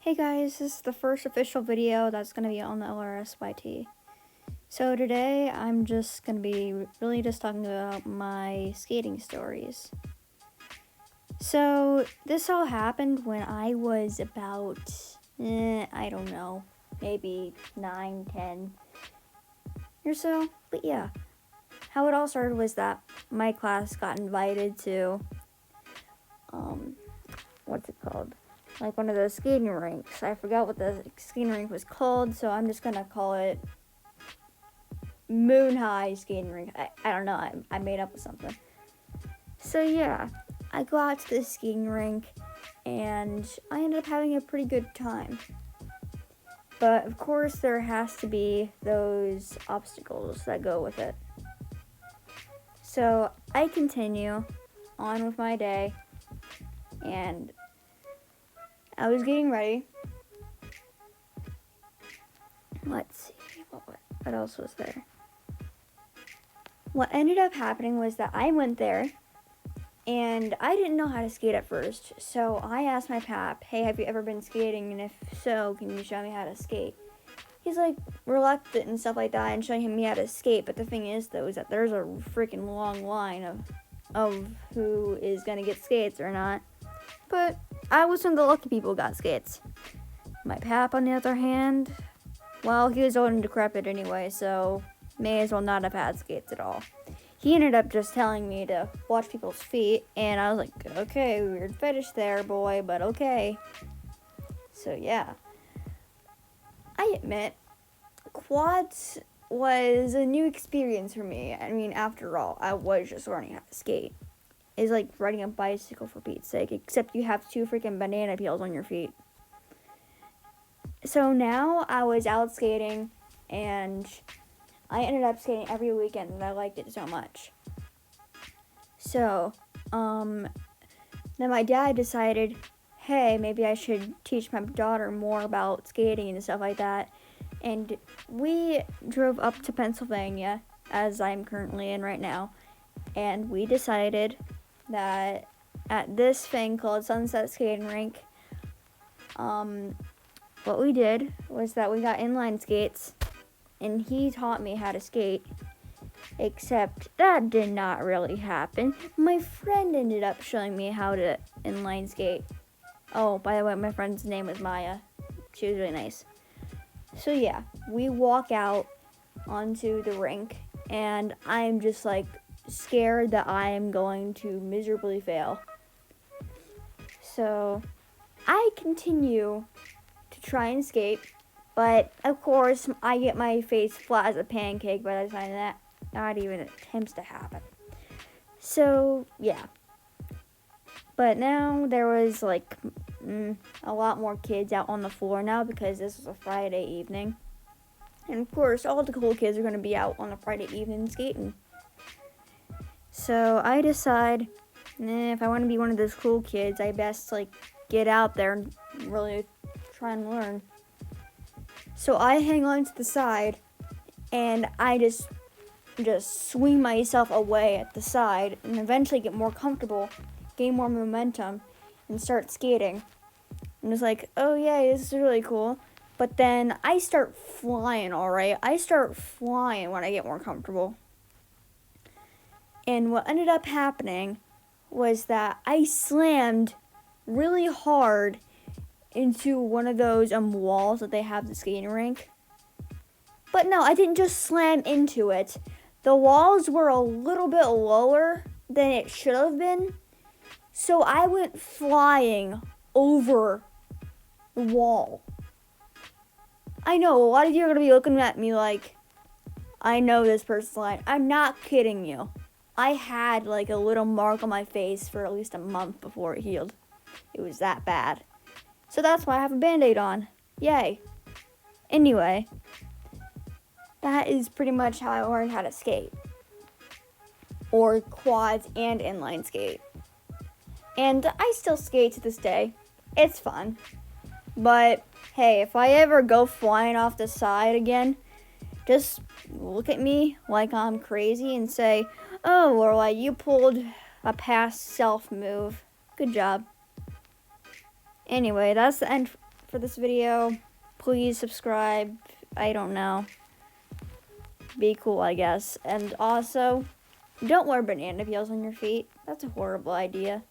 Hey guys, this is the first official video that's going to be on the LRSYT. So today I'm just going to be really just talking about my skating stories. So this all happened when I was about, I don't know, maybe 9, 10 or so. But yeah, how it all started was that my class got invited to, what's it called? Like one of those skating rinks. I forgot what the skating rink was called, so I'm just gonna call it Moon High Skating Rink. I don't know, I made up with something. So yeah, I go out to the skating rink and I ended up having a pretty good time. But of course there has to be those obstacles that go with it. So I continue on with my day and I was getting ready. Let's see, what else was there? What ended up happening was that I went there, and I didn't know how to skate at first. So I asked my pap, hey, have you ever been skating? And if so, can you show me how to skate? He's like reluctant and stuff like that and showing me how to skate. But the thing is, though, is that there's a freaking long line of who is going to get skates or not. But I was one of the lucky people who got skates. My pap, on the other hand, well, he was old and decrepit anyway, so may as well not have had skates at all. He ended up just telling me to watch people's feet, and I was like, okay, weird fetish there, boy, but okay. So yeah, I admit, quads was a new experience for me. I mean, after all, I was just learning how to skate. It's like riding a bicycle, for Pete's sake, except you have 2 freaking banana peels on your feet. So now I was out skating, and I ended up skating every weekend, and I liked it so much. So, then my dad decided, hey, maybe I should teach my daughter more about skating and stuff like that. And we drove up to Pennsylvania, as I'm currently in right now, and we decided that at this thing called Sunset Skating Rink, what we did was that we got inline skates, and he taught me how to skate, except that did not really happen. My friend ended up showing me how to inline skate. Oh, by the way, my friend's name was Maya. She was really nice. So yeah, we walk out onto the rink, and I'm just like scared that I am going to miserably fail. So I continue to try and skate, but of course I get my face flat as a pancake by the time that not even attempts to happen. So yeah, but now there was like a lot more kids out on the floor now because this was a Friday evening, and of course all the cool kids are going to be out on a Friday evening skating. So I decide, if I want to be one of those cool kids, I best like get out there and really try and learn. So I hang on to the side, and I just swing myself away at the side, and eventually get more comfortable, gain more momentum, and start skating. And it's like, oh yay, this is really cool. But then I start flying, alright? I start flying when I get more comfortable. And what ended up happening was that I slammed really hard into one of those walls that they have at the skating rink. But no, I didn't just slam into it. The walls were a little bit lower than it should have been. So I went flying over the wall. I know, a lot of you are going to be looking at me like, I know this person's lying. I'm not kidding you. I had like a little mark on my face for at least a month before it healed. It was that bad. So that's why I have a Band-Aid on. Yay. Anyway, that is pretty much how I learned how to skate. Or quads and inline skate. And I still skate to this day. It's fun. But hey, if I ever go flying off the side again, just look at me like I'm crazy and say, oh, Loreleii, you pulled a past self move. Good job. Anyway, that's the end for this video. Please subscribe. I don't know. Be cool, I guess. And also, don't wear banana peels on your feet. That's a horrible idea.